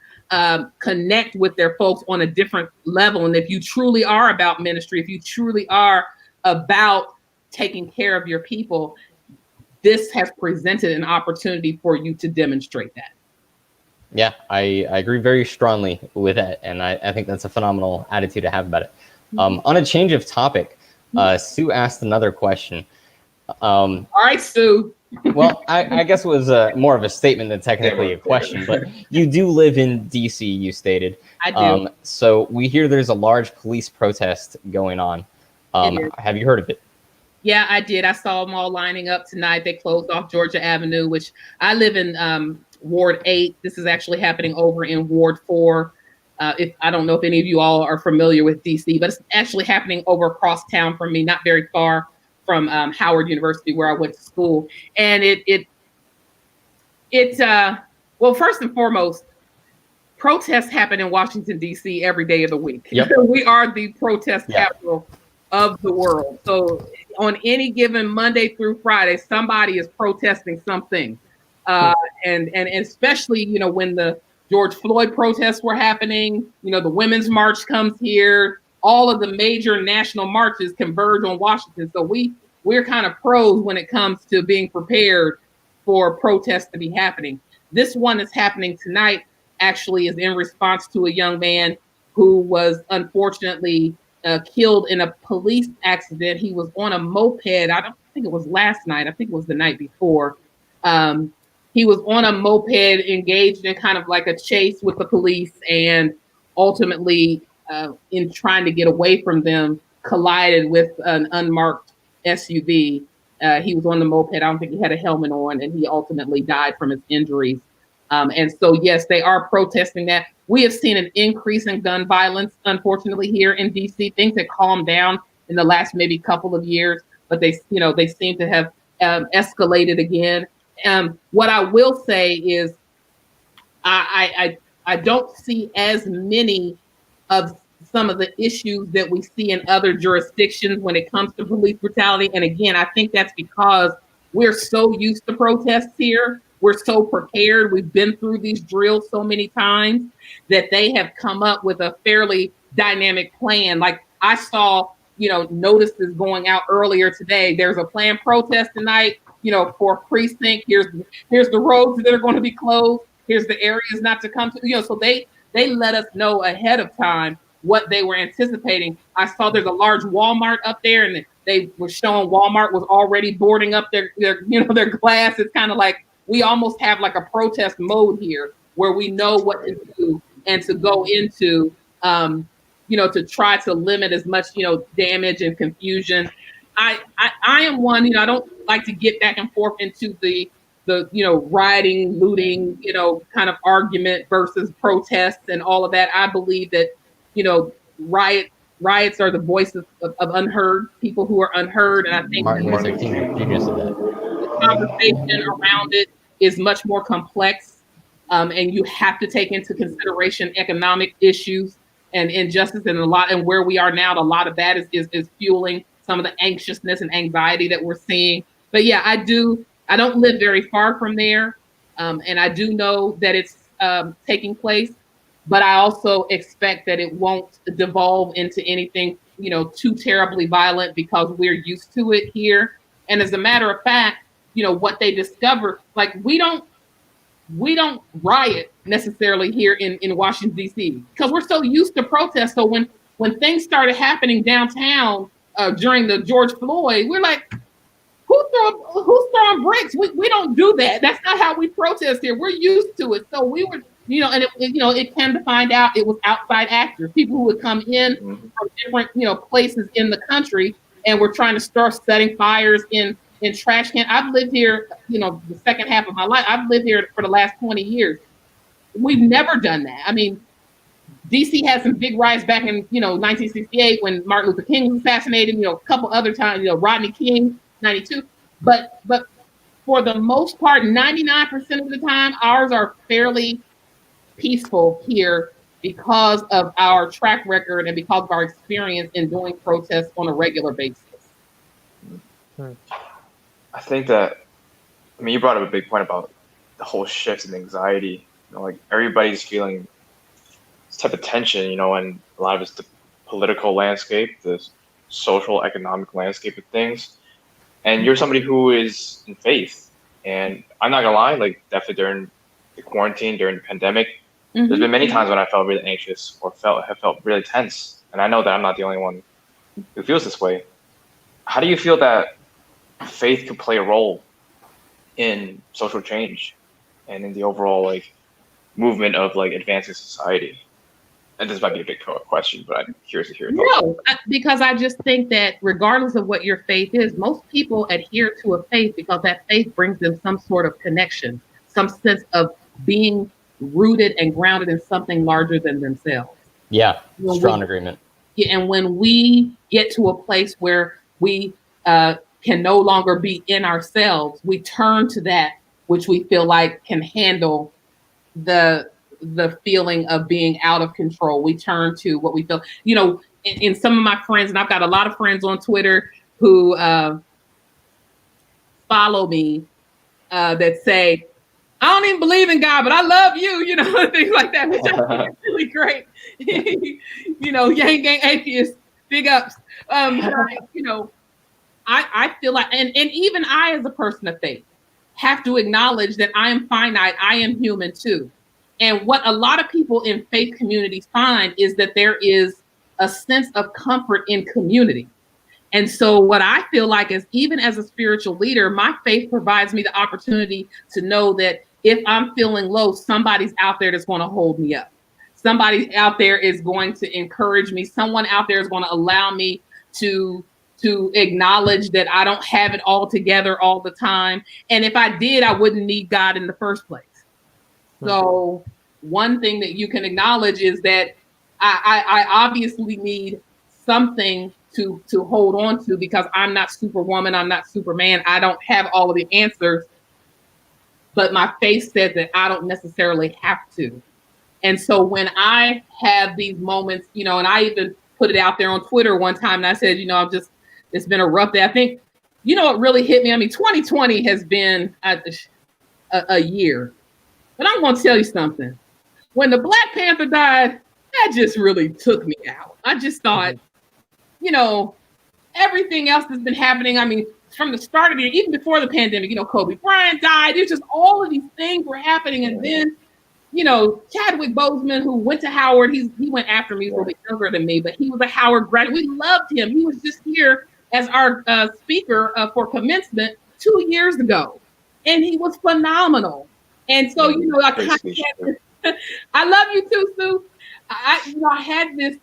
B: connect with their folks on a different level. And if you truly are about ministry, if you truly are about taking care of your people, this has presented an opportunity for you to demonstrate that.
A: Yeah, I agree very strongly with that. And I think that's a phenomenal attitude to have about it. On a change of topic, Sue asked another question.
B: All right, Sue.
A: Well, I guess it was more of a statement than technically a question, but you do live in DC, you stated.
B: I do.
A: So we hear there's a large police protest going on. Have you heard of it?
B: Yeah, I did. I saw them all lining up tonight. They closed off Georgia Avenue, which I live in Ward 8. This is actually happening over in Ward 4. If I don't know if any of you all are familiar with DC, but it's actually happening over across town from me, not very far from Howard University, where I went to school. And well, first and foremost, protests happen in Washington, D.C. every day of the week.
A: Yep.
B: We are the protest capital of the world. So on any given Monday through Friday, somebody is protesting something. And especially, when the George Floyd protests were happening, the Women's March comes here, all of the major national marches converge on Washington. So we're kind of pros when it comes to being prepared for protests to be happening. This one that's happening tonight actually is in response to a young man who was unfortunately killed in a police accident. He was on a moped. I don't think it was last night. I think it was the night before. He was on a moped, engaged in kind of like a chase with the police, and ultimately, in trying to get away from them, collided with an unmarked SUV. He was on the moped. I don't think he had a helmet on, and he ultimately died from his injuries. And so, yes, they are protesting that. We have seen an increase in gun violence, unfortunately, here in DC. Things have calmed down in the last maybe couple of years, but they seem to have escalated again. What I will say is I don't see as many of some of the issues that we see in other jurisdictions when it comes to police brutality. And again, I think that's because we're so used to protests here. We're so prepared. We've been through these drills so many times that they have come up with a fairly dynamic plan. Like I saw notices going out earlier today. There's a planned protest tonight, for precinct. Here's the roads that are going to be closed. Here's the areas not to come to. So they let us know ahead of time what they were anticipating. I saw there's a large Walmart up there, and they were showing Walmart was already boarding up their glass. It's kind of like we almost have like a protest mode here where we know what to do and to go into, to try to limit as much, damage and confusion. I am one, I don't like to get back and forth into the rioting, looting, kind of argument versus protests and all of that. I believe that, riots are the voices of unheard, people who are unheard. And I think
A: Martin Luther King Jr. said that.
B: The conversation around it is much more complex. And you have to take into consideration economic issues and injustice and where we are now. A lot of that is fueling some of the anxiousness and anxiety that we're seeing. But yeah, I don't live very far from there. And I do know that it's taking place, but I also expect that it won't devolve into anything, too terribly violent because we're used to it here. And as a matter of fact, what they discover, like we don't riot necessarily here in Washington, D.C. because we're so used to protests. So when things started happening downtown during the George Floyd, we're like, who's throwing bricks? We don't do that. That's not how we protest here. We're used to it. So we were, and it came to find out it was outside actors, people who would come in from different, places in the country and were trying to start setting fires in trash cans. I've lived here, the second half of my life. I've lived here for the last 20 years. We've never done that. I mean, DC had some big riots back in, 1968 when Martin Luther King was assassinated, a couple other times, Rodney King, 92. But for the most part, 99% of the time, ours are fairly peaceful here because of our track record and because of our experience in doing protests on a regular basis.
C: I think that, you brought up a big point about the whole shift in anxiety. Like everybody's feeling this type of tension, and a lot of it's the political landscape, the social, economic landscape of things. And you're somebody who is in faith. And I'm not gonna lie, like definitely during the quarantine, during the pandemic, there's been many times when I felt really anxious or have felt really tense. And I know that I'm not the only one who feels this way. How do you feel that faith could play a role in social change and in the overall movement of advancing society? And this might be a big question, but I'm curious to hear your thoughts.
B: No, because I just think that regardless of what your faith is, most people adhere to a faith because that faith brings them some sort of connection, some sense of being rooted and grounded in something larger than themselves.
A: Yeah, strong agreement.
B: Yeah, and when we get to a place where we can no longer be in ourselves, we turn to that which we feel like can handle the feeling of being out of control. We turn to what we feel, in some of my friends, and I've got a lot of friends on Twitter who follow me that say, I don't even believe in God, but I love you, things like that, which I think is really great. Yang gang atheists, big ups. I feel like, and even I, as a person of faith, have to acknowledge that I am finite. I am human too. And what a lot of people in faith communities find is that there is a sense of comfort in community. And so what I feel like is, even as a spiritual leader, my faith provides me the opportunity to know that if I'm feeling low, somebody's out there that's going to hold me up. Somebody out there is going to encourage me. Someone out there is going to allow me to acknowledge that I don't have it all together all the time. And if I did, I wouldn't need God in the first place. So one thing that you can acknowledge is that I obviously need something to hold on to, because I'm not Superwoman, I'm not Superman, I don't have all of the answers, but my faith says that I don't necessarily have to. And so when I have these moments, and I even put it out there on Twitter one time, and I said, it's been a rough day. I think, what really hit me, 2020 has been a year. But I'm going to tell you something. When the Black Panther died, that just really took me out. I just thought, everything else that's been happening. I mean, from the start of the year, even before the pandemic, Kobe Bryant died. There's just all of these things were happening. And then, Chadwick Boseman, who went to Howard, he went after me, he's a little bit younger than me, but he was a Howard graduate. We loved him. He was just here as our speaker for commencement 2 years ago. And he was phenomenal. And so, I love you too, Sue. I had this,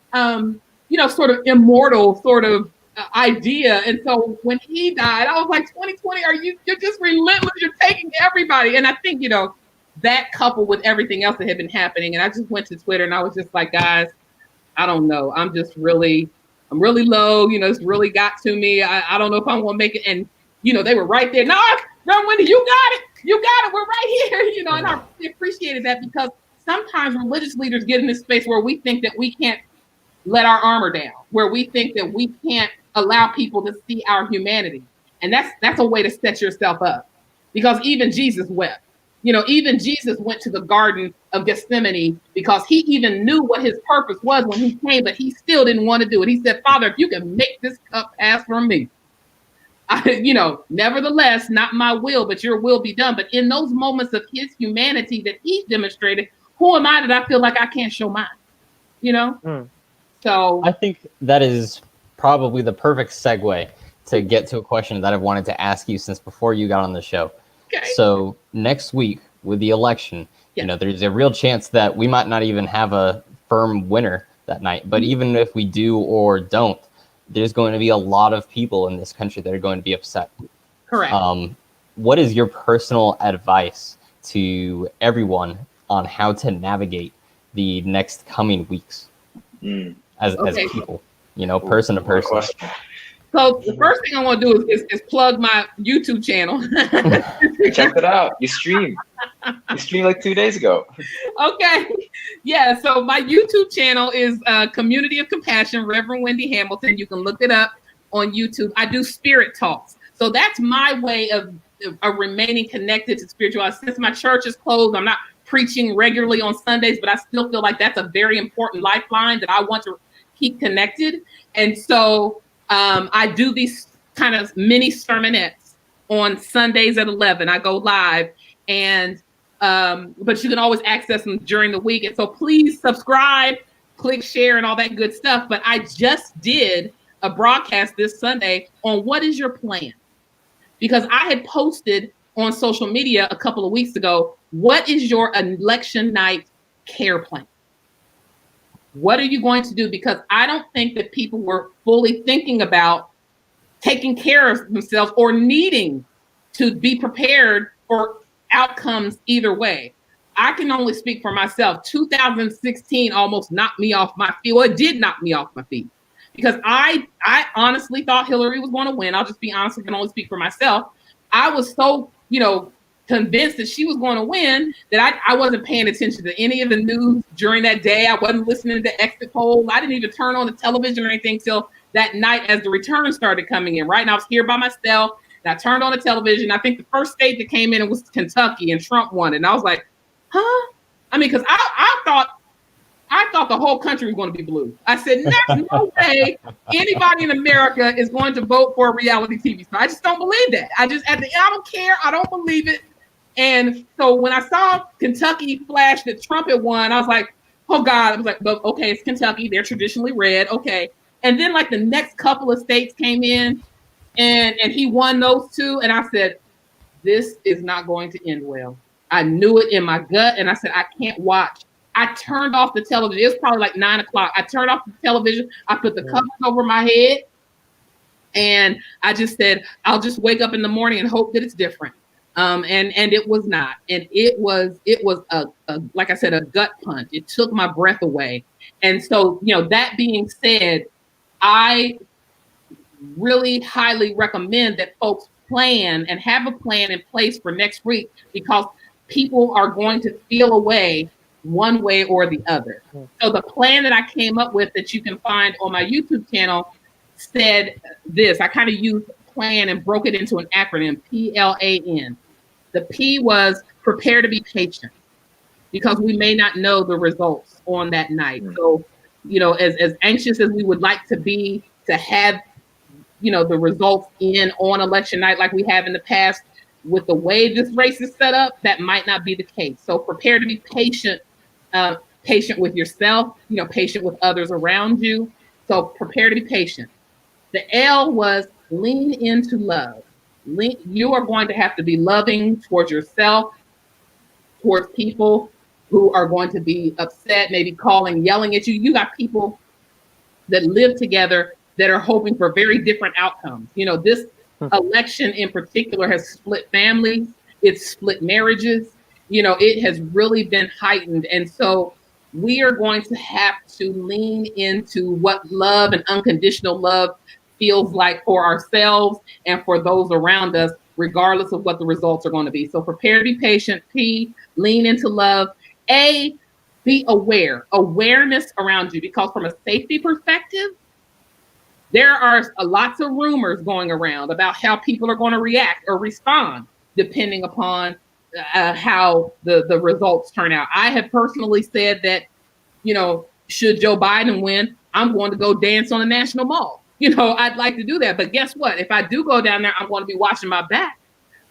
B: sort of immortal sort of idea. And so when he died, I was like, 2020, you're just relentless. You're taking everybody. And I think, that coupled with everything else that had been happening. And I just went to Twitter and I was just like, guys, I don't know. I'm really low. It's really got to me. I don't know if I'm going to make it. And, they were right there. No, Wendy, you got it. You got it. We're right here. And I really appreciated that because sometimes religious leaders get in this space where we think that we can't let our armor down, where we think that we can't allow people to see our humanity. And that's a way to set yourself up, because even Jesus wept. Even Jesus went to the Garden of Gethsemane because he even knew what his purpose was when he came, but he still didn't want to do it. He said, Father, if you can make this cup pass from me, nevertheless, not my will, but your will be done. But in those moments of his humanity that he demonstrated, who am I that I feel like I can't show mine? So
A: I think that is probably the perfect segue to get to a question that I've wanted to ask you since before you got on the show.
B: Okay.
A: So next week with the election, there's a real chance that we might not even have a firm winner that night. But even if we do or don't, there's going to be a lot of people in this country that are going to be upset.
B: Correct.
A: What is your personal advice to everyone on how to navigate the next coming weeks as people, person to person?
B: So the first thing I want to do is plug my YouTube channel.
C: Check it out. You streamed like 2 days ago.
B: Okay. Yeah. So my YouTube channel is Community of Compassion, Reverend Wendy Hamilton. You can look it up on YouTube. I do spirit talks. So that's my way of remaining connected to spirituality. Since my church is closed, I'm not preaching regularly on Sundays, but I still feel like that's a very important lifeline that I want to keep connected. And so I do these kind of mini sermonettes on Sundays at 11. I go live, and but you can always access them during the week. And so please subscribe, click share, and all that good stuff. But I just did a broadcast this Sunday on what is your plan? Because I had posted on social media a couple of weeks ago, what is your election night care plan? What are you going to do? Because I don't think that people were fully thinking about taking care of themselves or needing to be prepared for outcomes either way. I can only speak for myself. 2016 almost knocked me off my feet. Well, it did knock me off my feet because I honestly thought Hillary was going to win. I'll just be honest. I can only speak for myself. I was so, convinced that she was going to win that I wasn't paying attention to any of the news during that day. I wasn't listening to exit polls. I didn't even turn on the television or anything till that night as the returns started coming in, right? And I was here by myself, and I turned on the television. I think the first state that came in was Kentucky, and Trump won. And I was like, huh? I mean, because I thought the whole country was going to be blue. I said, there's no way anybody in America is going to vote for a reality TV star. I just don't believe that. I don't care. I don't believe it. And so when I saw Kentucky flash that Trump had won, I was like, oh God. I was like, but okay, it's Kentucky. They're traditionally red. Okay. And then like the next couple of states came in and he won those two. And I said, this is not going to end well. I knew it in my gut. And I said, I can't watch. I turned off the television. It was probably like 9 o'clock. I turned off the television. I put the covers over my head. And I just said, I'll just wake up in the morning and hope that it's different. And it was not. And it was a like I said, a gut punch. It took my breath away. And so, that being said, I really highly recommend that folks plan and have a plan in place for next week, because people are going to feel away one way or the other. So the plan that I came up with that you can find on my YouTube channel said this. I kind of used plan and broke it into an acronym, PLAN. The P was prepare to be patient, because we may not know the results on that night. So, as anxious as we would like to be to have, the results in on election night like we have in the past. With the way this race is set up, that might not be the case. So prepare to be patient, patient with yourself, patient with others around you. So prepare to be patient. The L was lean into love. You are going to have to be loving towards yourself, towards people who are going to be upset, maybe calling, yelling at you. You got people that live together that are hoping for very different outcomes. This election in particular has split families, it's split marriages, it has really been heightened. And so we are going to have to lean into what love and unconditional love feels like for ourselves and for those around us, regardless of what the results are going to be. So prepare to be patient. P, lean into love. A, be aware, awareness around you, because from a safety perspective, there are lots of rumors going around about how people are going to react or respond depending upon how the results turn out. I have personally said that, should Joe Biden win, I'm going to go dance on the National Mall. I'd like to do that. But guess what? If I do go down there, I'm going to be watching my back,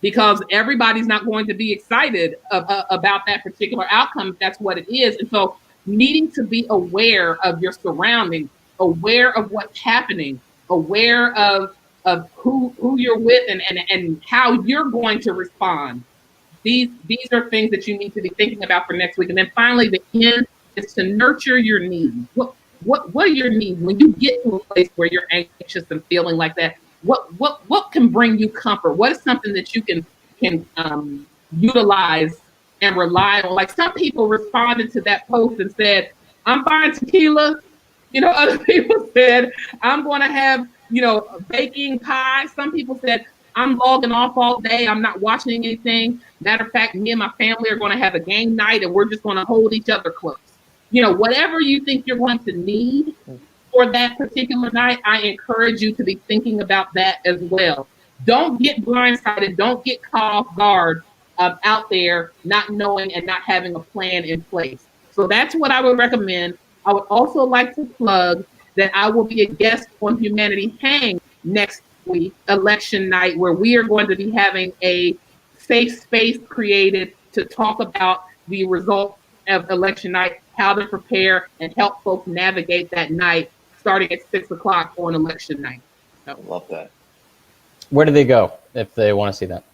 B: because everybody's not going to be excited about that particular outcome if that's what it is. And so needing to be aware of your surroundings, aware of what's happening, aware of who you're with and how you're going to respond. These are things that you need to be thinking about for next week. And then finally, the end is to nurture your needs. What are your needs when you get to a place where you're anxious and feeling like that? What can bring you comfort? What is something that you can utilize and rely on? Like some people responded to that post and said, "I'm buying tequila." Other people said, "I'm going to have, baking pie." Some people said, "I'm logging off all day. I'm not watching anything. Matter of fact, me and my family are going to have a game night and we're just going to hold each other close." Whatever you think you're going to need for that particular night, I encourage you to be thinking about that as well. Don't get blindsided. Don't get caught off guard out there, not knowing and not having a plan in place. So that's what I would recommend. I would also like to plug that I will be a guest on Humanity Hang next week, election night, where we are going to be having a safe space created to talk about the results of election night, how to prepare and help folks navigate that night starting at 6:00 on election night.
C: I love that.
A: Where do they go if they want to see that?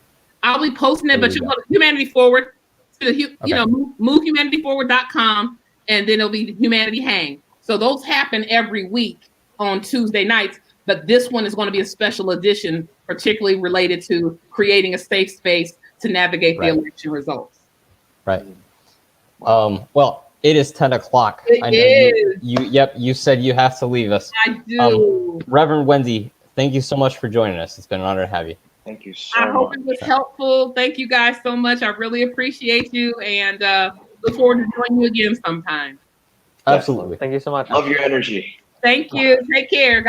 B: I'll be posting it, but you go to Humanity Forward, movehumanityforward.com, and then it'll be Humanity Hang. So those happen every week on Tuesday nights, but this one is going to be a special edition, particularly related to creating a safe space to navigate the election results.
A: Right. Well, it is 10 o'clock.
B: It is.
A: You said you have to leave us.
B: I do.
A: Reverend Wendy, thank you so much for joining us. It's been an honor to have you.
C: Thank you so much.
B: I hope it was helpful. Thank you guys so much. I really appreciate you, and look forward to joining you again sometime.
A: Absolutely.
D: Thank you so much.
C: Love your energy.
B: Thank you. Take care, guys.